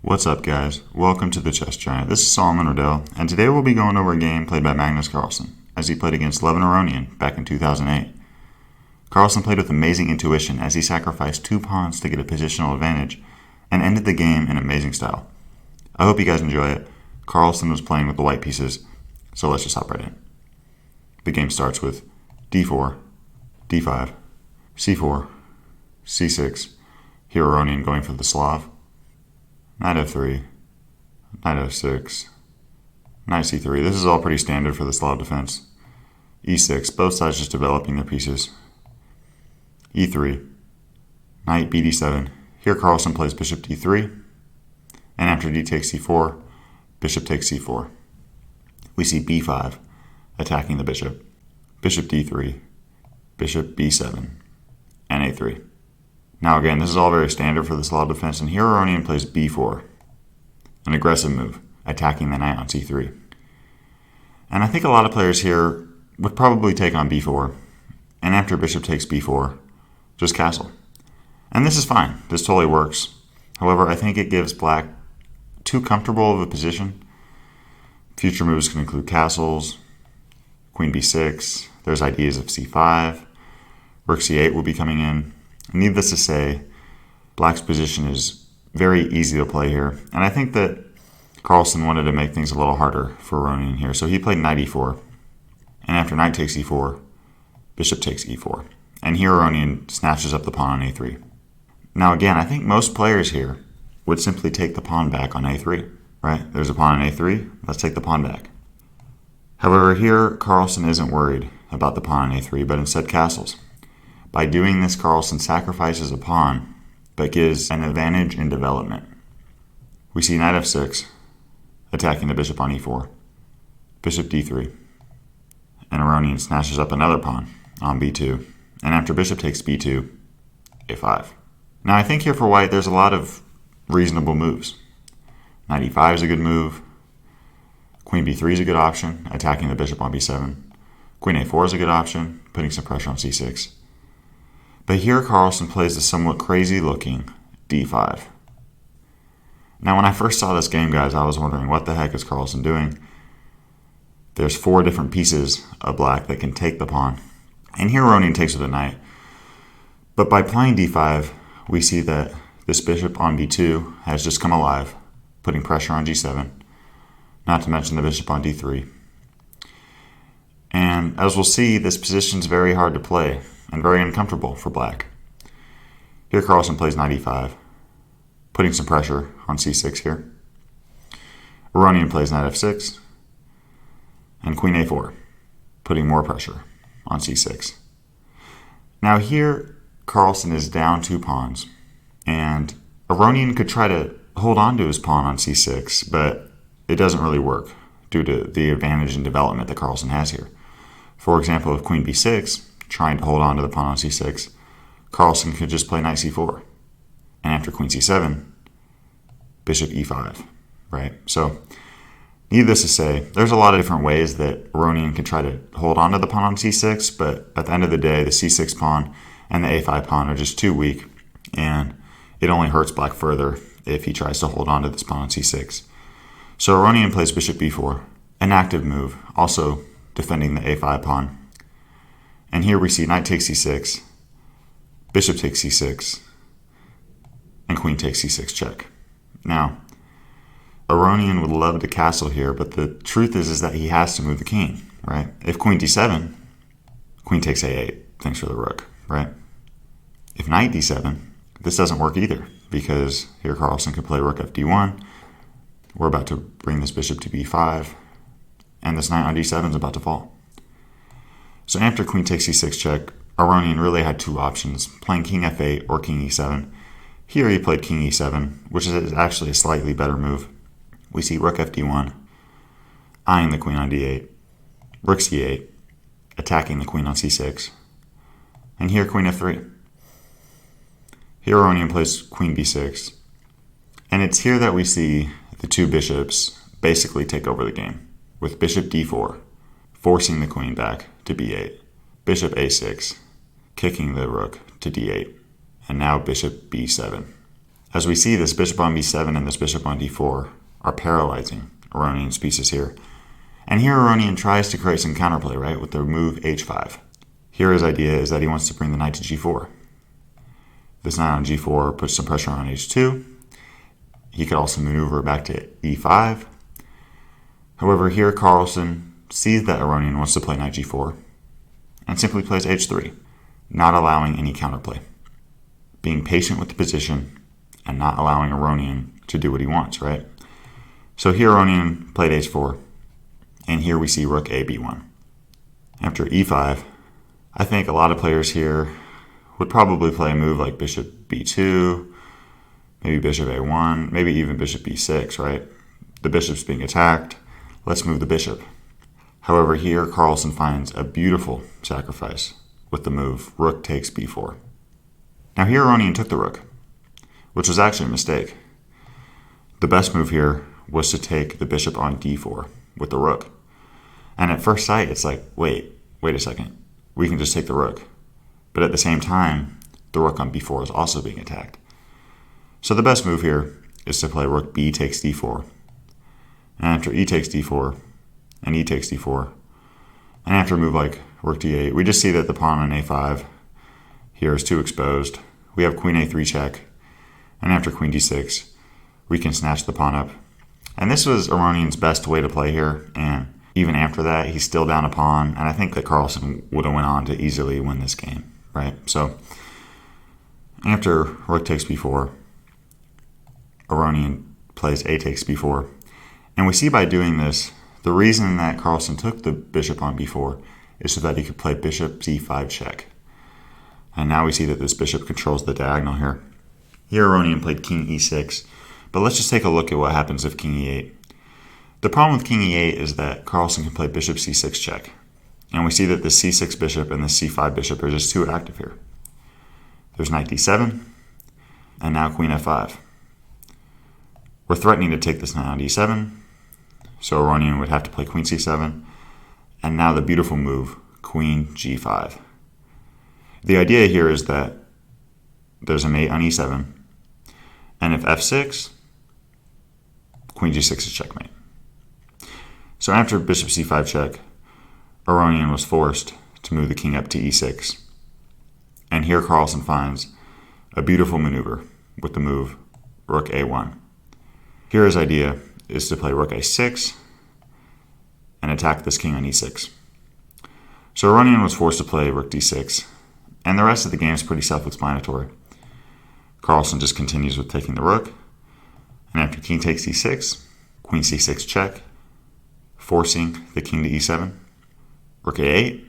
What's up, guys? Welcome to the Chess Giant. This is Solomon Riddell, and today we'll be going over a game played by Magnus Carlsen as he played against Aronian back in 2008. Carlsen played with amazing intuition as he sacrificed 2 pawns to get a positional advantage and ended the game in amazing style. I hope you guys enjoy it. Carlsen was playing with the white pieces, so let's just hop right in. The game starts with d4, d5, c4, c6, here Aronian going for the Slav, knight f3, knight f6, knight c3. This is all pretty standard for the Slav defense. e6, both sides just developing their pieces. e3, knight bd7. Here Carlsen plays bishop d3, and after d takes c4, bishop takes c4. We see b5, attacking the bishop, bishop d3, bishop b7, and a3. Now again, this is all very standard for the Slav defense, and here Aronian plays b4, an aggressive move, attacking the knight on c3. And I think a lot of players here would probably take on b4, and after bishop takes b4, just castle. And this is fine, this totally works. However, I think it gives black too comfortable of a position. Future moves can include castles, queen b6, there's ideas of c5, rook c8 will be coming in. Needless to say, black's position is very easy to play here, and I think that Carlsen wanted to make things a little harder for Aronian here, so he played knight e4, and after knight takes e4, bishop takes e4, and here Aronian snatches up the pawn on a3. Now again, I think most players here would simply take the pawn back on a3, right? There's a pawn on a3, let's take the pawn back. However, here Carlsen isn't worried about the pawn on a3, but instead castles. By doing this, Carlsen sacrifices a pawn, but gives an advantage in development. We see knight f6, attacking the bishop on e4, bishop d3, and Aronian snatches up another pawn on b2, and after bishop takes b2, a5. Now I think here for white there's a lot of reasonable moves. Knight e5 is a good move, queen b3 is a good option, attacking the bishop on b7, queen a4 is a good option, putting some pressure on c6. But here Carlsen plays the somewhat crazy looking d5. Now when I first saw this game, guys, I was wondering what the heck is Carlsen doing? There's 4 different pieces of black that can take the pawn. And here Aronian takes with a knight. But by playing d5, we see that this bishop on b2 has just come alive, putting pressure on g7, not to mention the bishop on d3. And as we'll see, this position is very hard to play and very uncomfortable for black. Here Carlsen plays knight e5, putting some pressure on c6 here. Aronian plays knight f6, and queen a4, putting more pressure on c6. Now here, Carlsen is down 2 pawns, and Aronian could try to hold on to his pawn on c6, but it doesn't really work due to the advantage in development that Carlsen has here. For example, if queen b6, trying to hold on to the pawn on c6, Carlsen could just play knight c4. And after queen c7, bishop e5, right? So, needless to say, there's a lot of different ways that Aronian can try to hold on to the pawn on c6, but at the end of the day, the c6 pawn and the a5 pawn are just too weak, and it only hurts black further if he tries to hold on to this pawn on c6. So Aronian plays bishop b4, an active move, also defending the a5 pawn. And here we see knight takes c6, bishop takes c6, and queen takes c6 check. Now, Aronian would love to castle here, but the truth is that he has to move the king, right? If queen d7, queen takes a8, thanks for the rook, right? If knight d7, this doesn't work either, because here Carlsen could play rook fd1, we're about to bring this bishop to b5, and this knight on d7 is about to fall. So after queen takes c6 check, Aronian really had 2 options, playing king f8 or king e7. Here he played king e7, which is actually a slightly better move. We see rook fd1, eyeing the queen on d8, rook c8, attacking the queen on c6, and here queen f3. Here Aronian plays queen b6, and it's here that we see the 2 bishops basically take over the game, with bishop d4, forcing the queen back to b8, bishop a6, kicking the rook to d8, and now bishop b7. As we see, this bishop on b7 and this bishop on d4 are paralyzing Aronian's pieces here. And here Aronian tries to create some counterplay, right, with the move h5. Here his idea is that he wants to bring the knight to g4. This knight on g4 puts some pressure on h2. He could also maneuver back to e5. However, here Carlsen sees that Aronian wants to play knight g4 and simply plays h3, not allowing any counterplay, being patient with the position and not allowing Aronian to do what he wants, right? So here Aronian played h4, and here we see rook a b1. After e5, I think a lot of players here would probably play a move like bishop b2, maybe bishop a1, maybe even bishop b6, right? The bishop's being attacked. Let's move the bishop. However, here Carlsen finds a beautiful sacrifice with the move rook takes b4. Now here Aronian took the rook, which was actually a mistake. The best move here was to take the bishop on d4 with the rook. And at first sight, it's like, wait a second. We can just take the rook. But at the same time, the rook on b4 is also being attacked. So the best move here is to play rook b takes d4. And after e takes d4, and e takes d4, and after a move like rook d8, we just see that the pawn on a5 here is too exposed. We have queen a3 check, and after queen d6, we can snatch the pawn up. And this was Aronian's best way to play here, and even after that, he's still down a pawn, and I think that Carlsen would have went on to easily win this game, right? So after rook takes b4, Aronian plays a takes b4, and we see by doing this, the reason that Carlsen took the bishop on b4 is so that he could play bishop c5 check. And now we see that this bishop controls the diagonal here. Here Aronian played king e6, but let's just take a look at what happens if king e8. The problem with king e8 is that Carlsen can play bishop c6 check. And we see that the c6 bishop and the c5 bishop are just too active here. There's knight d7, and now queen f5. We're threatening to take this knight on d7, so Aronian would have to play queen c7, and now the beautiful move, queen g5. The idea here is that there's a mate on e7, and if f6, queen g6 is checkmate. So after bishop c5 check, Aronian was forced to move the king up to e6. And here Carlsen finds a beautiful maneuver with the move rook a1. Here his idea is to play rook a6 and attack this king on e6. So Aronian was forced to play rook d6, and the rest of the game is pretty self-explanatory. Carlsen just continues with taking the rook, and after king takes e6, queen c6 check, forcing the king to e7, rook a8,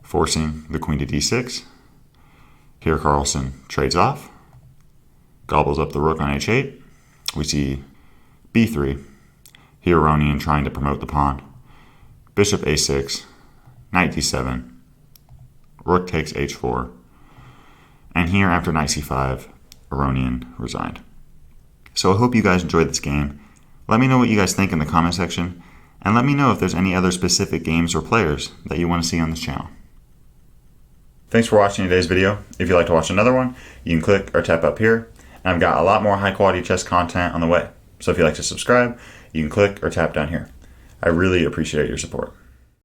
forcing the queen to d6. Here Carlsen trades off, gobbles up the rook on h8. We see b3. Here Aronian trying to promote the pawn. Bishop a6, knight d7, rook takes h4. And here after knight c5, Aronian resigned. So I hope you guys enjoyed this game. Let me know what you guys think in the comment section, and let me know if there's any other specific games or players that you want to see on this channel. Thanks for watching today's video. If you'd like to watch another one, you can click or tap up here. And I've got a lot more high quality chess content on the way. So if you'd like to subscribe, you can click or tap down here. I really appreciate your support.